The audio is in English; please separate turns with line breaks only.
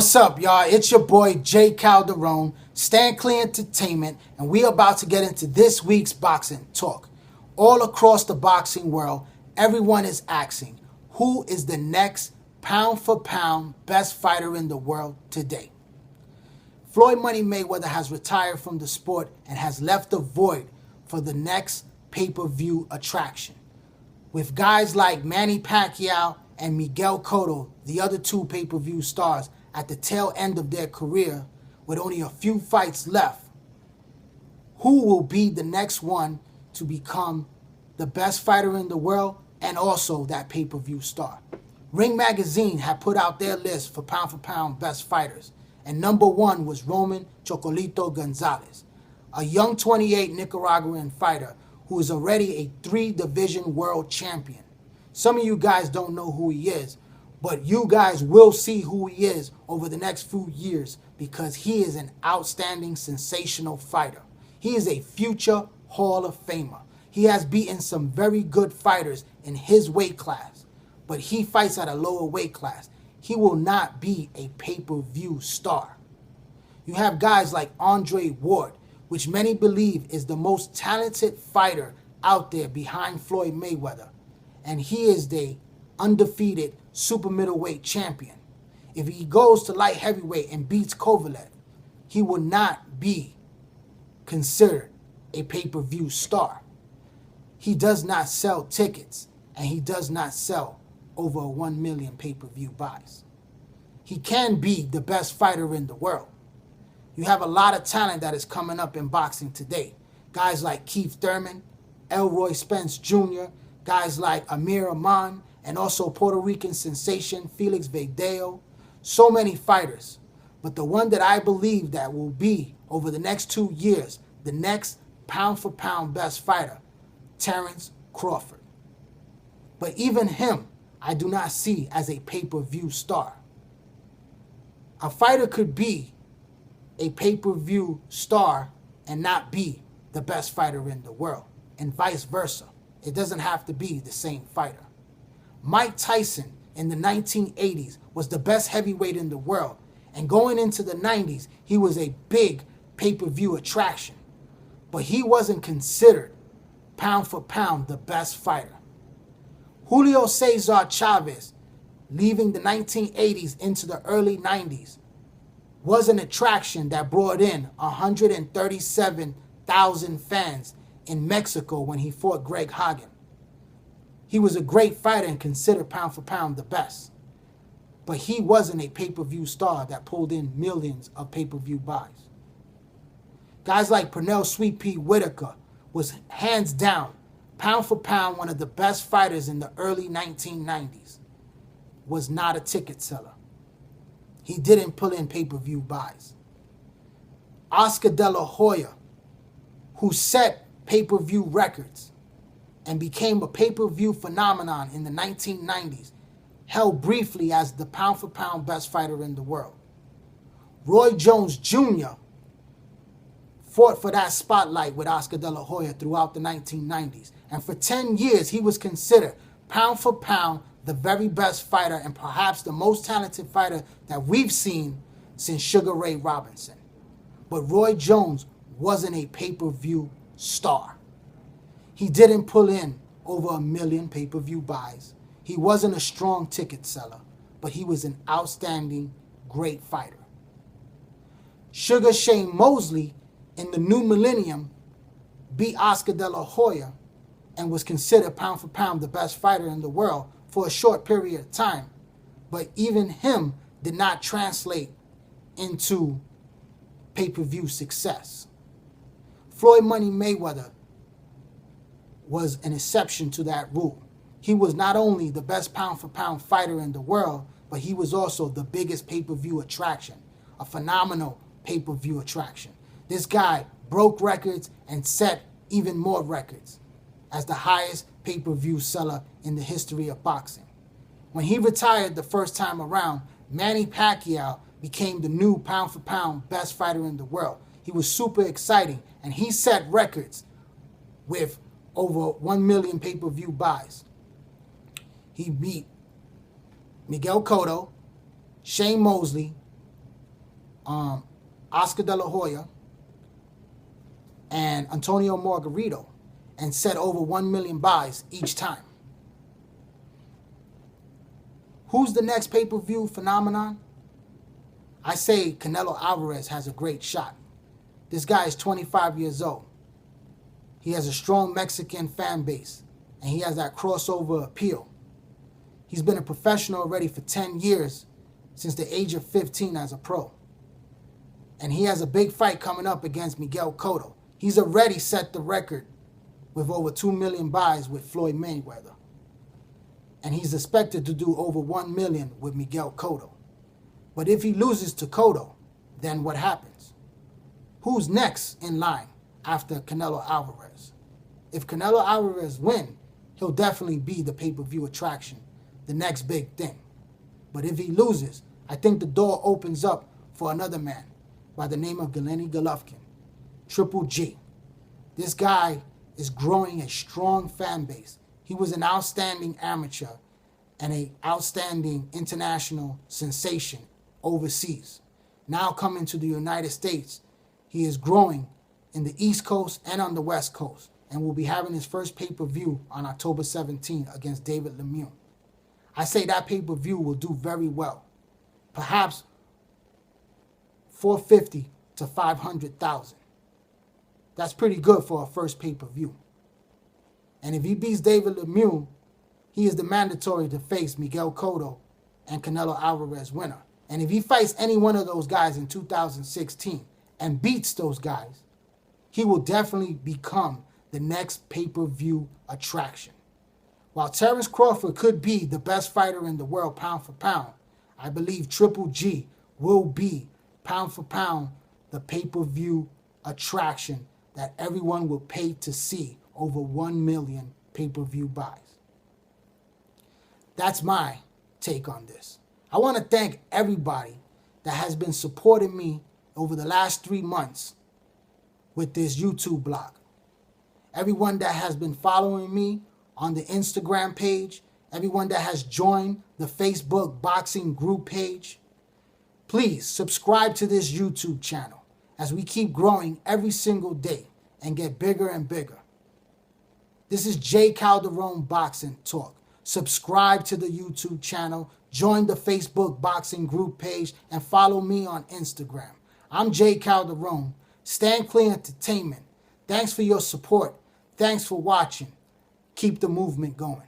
What's up, y'all? It's your boy, Jay Calderon, Stand Clear Entertainment, and we about to get into this week's boxing talk. All across the boxing world, everyone is asking, who is the next pound-for-pound best fighter in the world today? Floyd Money Mayweather has retired from the sport and has left a void for the next pay-per-view attraction. With guys like Manny Pacquiao and Miguel Cotto, the other two pay-per-view stars, at the tail end of their career with only a few fights left, who will be the next one to become the best fighter in the world and also that pay-per-view star? Ring Magazine had put out their list for pound-for-pound best fighters, and number one was Roman Chocolito Gonzalez, a young 28 Nicaraguan fighter who is already a 3-division world champion. Some of you guys don't know who he is, but you guys will see who he is over the next few years because he is an outstanding, sensational fighter. He is a future Hall of Famer. He has beaten some very good fighters in his weight class, but he fights at a lower weight class. He will not be a pay-per-view star. You have guys like Andre Ward, which many believe is the most talented fighter out there behind Floyd Mayweather, and he is the undefeated super middleweight champion. If he goes to light heavyweight and beats Kovalev, he will not be considered a pay-per-view star. He does not sell tickets, and he does not sell over 1 million pay-per-view buys. He can be the best fighter in the world. You have a lot of talent that is coming up in boxing today. Guys like Keith Thurman, Elroy Spence Jr., guys like Amir Aman, and also Puerto Rican sensation Felix Verdejo. So many fighters. But the one that I believe that will be, over the next 2 years, the next pound-for-pound best fighter, Terence Crawford. But even him, I do not see as a pay-per-view star. A fighter could be a pay-per-view star and not be the best fighter in the world, and vice versa. It doesn't have to be the same fighter. Mike Tyson in the 1980s was the best heavyweight in the world, and going into the 90s, he was a big pay-per-view attraction, but he wasn't considered pound for pound the best fighter. Julio Cesar Chavez, leaving the 1980s into the early 90s, was an attraction that brought in 137,000 fans in Mexico when he fought Greg Hagen. He was a great fighter and considered pound for pound the best. But he wasn't a pay-per-view star that pulled in millions of pay-per-view buys. Guys like Pernell Sweet Pea Whitaker was hands down, pound for pound, one of the best fighters in the early 1990s. Was not a ticket seller. He didn't pull in pay-per-view buys. Oscar De La Hoya, who set pay-per-view records and became a pay-per-view phenomenon in the 1990s, held briefly as the pound-for-pound best fighter in the world. Roy Jones Jr. fought for that spotlight with Oscar De La Hoya throughout the 1990s, and for 10 years he was considered pound-for-pound the very best fighter and perhaps the most talented fighter that we've seen since Sugar Ray Robinson. But Roy Jones wasn't a pay-per-view star. He didn't pull in over 1 million pay-per-view buys. He wasn't a strong ticket seller, but he was an outstanding, great fighter. Sugar Shane Mosley in the new millennium beat Oscar De La Hoya and was considered pound for pound the best fighter in the world for a short period of time. But even him did not translate into pay-per-view success. Floyd Money Mayweather was an exception to that rule. He was not only the best pound-for-pound fighter in the world, but he was also the biggest pay-per-view attraction, a phenomenal pay-per-view attraction. This guy broke records and set even more records as the highest pay-per-view seller in the history of boxing. When he retired the first time around, Manny Pacquiao became the new pound-for-pound best fighter in the world. He was super exciting, and he set records with over 1 million pay-per-view buys. He beat Miguel Cotto, Shane Mosley, Oscar De La Hoya and Antonio Margarito and set over 1 million buys each time. Who's the next pay-per-view phenomenon? I say Canelo Alvarez has a great shot. This guy is 25 years old. He has a strong Mexican fan base, and he has that crossover appeal. He's been a professional already for 10 years, since the age of 15 as a pro. And he has a big fight coming up against Miguel Cotto. He's already set the record with over 2 million buys with Floyd Mayweather. And he's expected to do over 1 million with Miguel Cotto. But if he loses to Cotto, then what happens? Who's next in line after Canelo Alvarez? If Canelo Alvarez wins, he'll definitely be the pay-per-view attraction, the next big thing. But if he loses, I think the door opens up for another man by the name of Gennady Golovkin, Triple G. This guy is growing a strong fan base. He was an outstanding amateur and an outstanding international sensation overseas. Now coming to the United States, he is growing in the East Coast and on the West Coast, and will be having his first pay-per-view on October 17 against David Lemieux. I say that pay-per-view will do very well. Perhaps 450 to 500,000. That's pretty good for a first pay-per-view. And if he beats David Lemieux, he is the mandatory to face Miguel Cotto and Canelo Alvarez winner. And if he fights any one of those guys in 2016 and beats those guys, he will definitely become the next pay-per-view attraction. While Terence Crawford could be the best fighter in the world pound for pound, I believe Triple G will be pound for pound the pay-per-view attraction that everyone will pay to see over 1 million pay-per-view buys. That's my take on this. I want to thank everybody that has been supporting me over the last 3 months with this YouTube blog. Everyone that has been following me on the Instagram page, everyone that has joined the Facebook boxing group page, please subscribe to this YouTube channel as we keep growing every single day and get bigger and bigger. This is J. Calderon Boxing Talk. Subscribe to the YouTube channel, join the Facebook boxing group page, and follow me on Instagram. I'm J. Calderon. Stand Clear Entertainment. Thanks for your support. Thanks for watching. Keep the movement going.